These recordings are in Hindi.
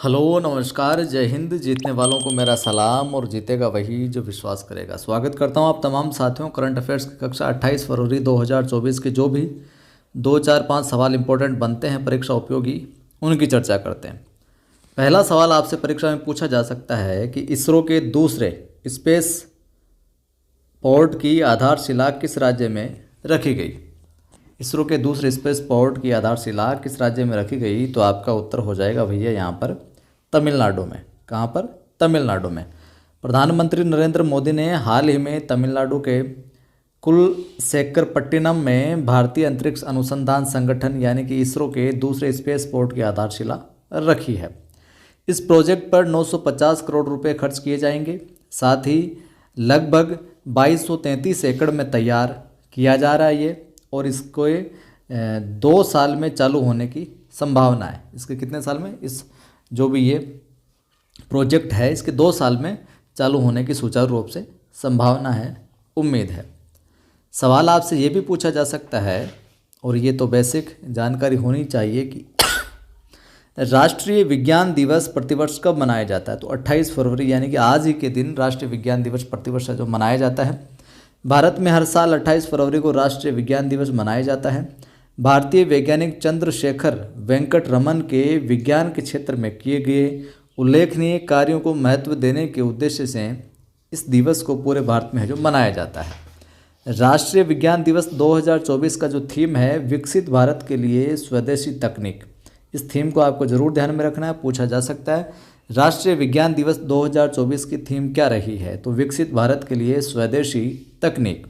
हेलो नमस्कार, जय हिंद। जीतने वालों को मेरा सलाम और जीतेगा वही जो विश्वास करेगा। स्वागत करता हूं आप तमाम साथियों। करंट अफेयर्स की कक्षा 28 फरवरी 2024 के जो भी 2 4 5 सवाल इंपॉर्टेंट बनते हैं परीक्षा उपयोगी, उनकी चर्चा करते हैं। पहला सवाल आपसे परीक्षा में पूछा जा सकता है कि इसरो के दूसरे स्पेस पोर्ट की आधारशिला किस राज्य में रखी गई। इसरो के दूसरे स्पेस पोर्ट की आधारशिला किस राज्य में रखी गई, तो आपका उत्तर हो जाएगा भैया यहाँ पर तमिलनाडु में। कहाँ पर? तमिलनाडु में। प्रधानमंत्री नरेंद्र मोदी ने हाल ही में तमिलनाडु के कुलसेकरपट्टिनम में भारतीय अंतरिक्ष अनुसंधान संगठन यानी कि इसरो के दूसरे स्पेस पोर्ट की आधारशिला रखी है। इस प्रोजेक्ट पर 950 करोड़ रुपए खर्च किए जाएंगे। साथ ही लगभग 2233 एकड़ में तैयार किया जा रहा है ये, और इसको 2 साल में चालू होने की संभावना है। इसके कितने साल में? इस जो भी ये प्रोजेक्ट है इसके 2 साल में चालू होने की सुचारू रूप से संभावना है, उम्मीद है। सवाल आपसे ये भी पूछा जा सकता है, और ये तो बेसिक जानकारी होनी चाहिए कि राष्ट्रीय विज्ञान दिवस प्रतिवर्ष कब मनाया जाता है। तो 28 फरवरी यानी कि आज ही के दिन राष्ट्रीय विज्ञान दिवस प्रतिवर्ष जो मनाया जाता है। भारत में हर साल 28 फरवरी को राष्ट्रीय विज्ञान दिवस मनाया जाता है। भारतीय वैज्ञानिक चंद्रशेखर वेंकट रमन के विज्ञान के क्षेत्र में किए गए उल्लेखनीय कार्यों को महत्व देने के उद्देश्य से इस दिवस को पूरे भारत में जो मनाया जाता है। राष्ट्रीय विज्ञान दिवस 2024 का जो थीम है, विकसित भारत के लिए स्वदेशी तकनीक, इस थीम को आपको जरूर ध्यान में रखना है, पूछा जा सकता है। राष्ट्रीय विज्ञान दिवस 2024 की थीम क्या रही है? तो विकसित भारत के लिए स्वदेशी तकनीक।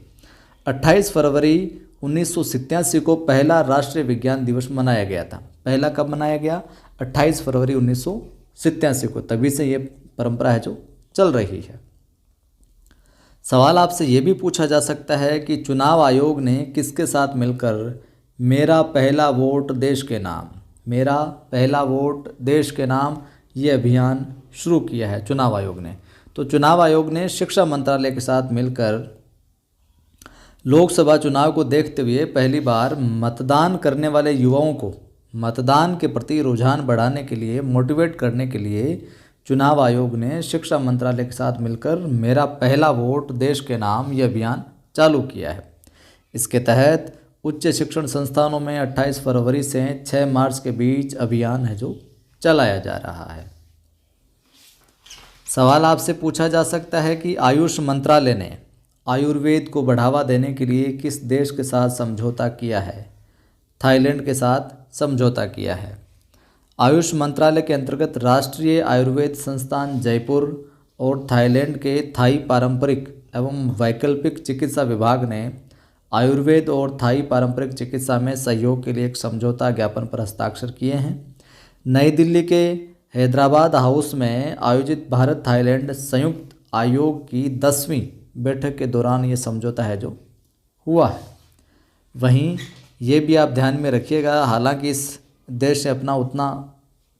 28 फरवरी 1987 को पहला राष्ट्रीय विज्ञान दिवस मनाया गया था। पहला कब मनाया गया? 28 फरवरी 1987 को। तभी से ये परंपरा है जो चल रही है। सवाल आपसे ये भी पूछा जा सकता है कि चुनाव आयोग ने किसके साथ मिलकर मेरा पहला वोट देश के नाम, मेरा पहला वोट देश के नाम, ये अभियान शुरू किया है चुनाव आयोग ने। तो चुनाव आयोग ने शिक्षा मंत्रालय के साथ मिलकर लोकसभा चुनाव को देखते हुए पहली बार मतदान करने वाले युवाओं को मतदान के प्रति रुझान बढ़ाने के लिए, मोटिवेट करने के लिए चुनाव आयोग ने शिक्षा मंत्रालय के साथ मिलकर मेरा पहला वोट देश के नाम ये अभियान चालू किया है। इसके तहत उच्च शिक्षण संस्थानों में 28 फरवरी से 6 मार्च के बीच अभियान है जो चलाया जा रहा है। सवाल आपसे पूछा जा सकता है कि आयुष मंत्रालय ने आयुर्वेद को बढ़ावा देने के लिए किस देश के साथ समझौता किया है? थाईलैंड के साथ समझौता किया है। आयुष मंत्रालय के अंतर्गत राष्ट्रीय आयुर्वेद संस्थान जयपुर और थाईलैंड के थाई पारंपरिक एवं वैकल्पिक चिकित्सा विभाग ने आयुर्वेद और थाई पारंपरिक चिकित्सा में सहयोग के लिए एक समझौता ज्ञापन पर हस्ताक्षर किए हैं। नई दिल्ली के हैदराबाद हाउस में आयोजित भारत थाईलैंड संयुक्त आयोग की 10वीं बैठक के दौरान ये समझौता है जो हुआ है। वहीं ये भी आप ध्यान में रखिएगा, हालांकि इस देश से अपना उतना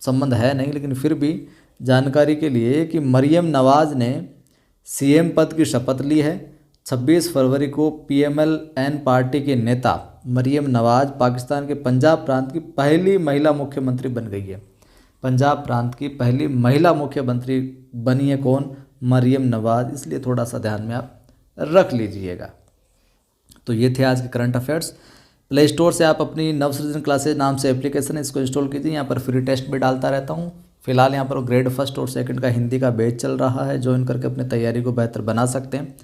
संबंध है नहीं, लेकिन फिर भी जानकारी के लिए कि मरियम नवाज ने सीएम पद की शपथ ली है। 26 फरवरी को पीएमएल-एन पार्टी के नेता मरियम नवाज पाकिस्तान के पंजाब प्रांत की पहली महिला मुख्यमंत्री बन गई है। पंजाब प्रांत की पहली महिला मुख्यमंत्री बनी है कौन? मरियम नवाज। इसलिए थोड़ा सा ध्यान में आप रख लीजिएगा। तो ये थे आज के करंट अफेयर्स। प्ले स्टोर से आप अपनी नवसृजन क्लासेज नाम से एप्लीकेशन है, इसको इंस्टॉल कीजिए। यहाँ पर फ्री टेस्ट भी डालता रहता हूँ। फिलहाल यहाँ पर ग्रेड 1 और 2 का हिंदी का बैच चल रहा है, ज्वाइन करके अपनी तैयारी को बेहतर बना सकते हैं।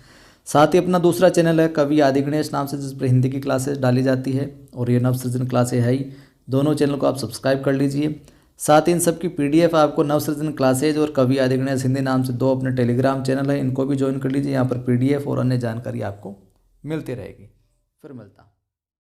साथ ही अपना दूसरा चैनल है कवि आदि गणेश नाम से, जिस पर हिंदी की क्लासेस डाली जाती है, और ये नवसृजन क्लासेज है ही। दोनों चैनल को आप सब्सक्राइब कर लीजिए। साथ ही इन सब की पीडीएफ आपको नवसृजन क्लासेज और कवि आदि गणेश हिंदी नाम से 2 अपने टेलीग्राम चैनल है, इनको भी ज्वाइन कर लीजिए। यहाँ पर पीडीएफ और अन्य जानकारी आपको मिलती रहेगी। फिर मिलता हूँ।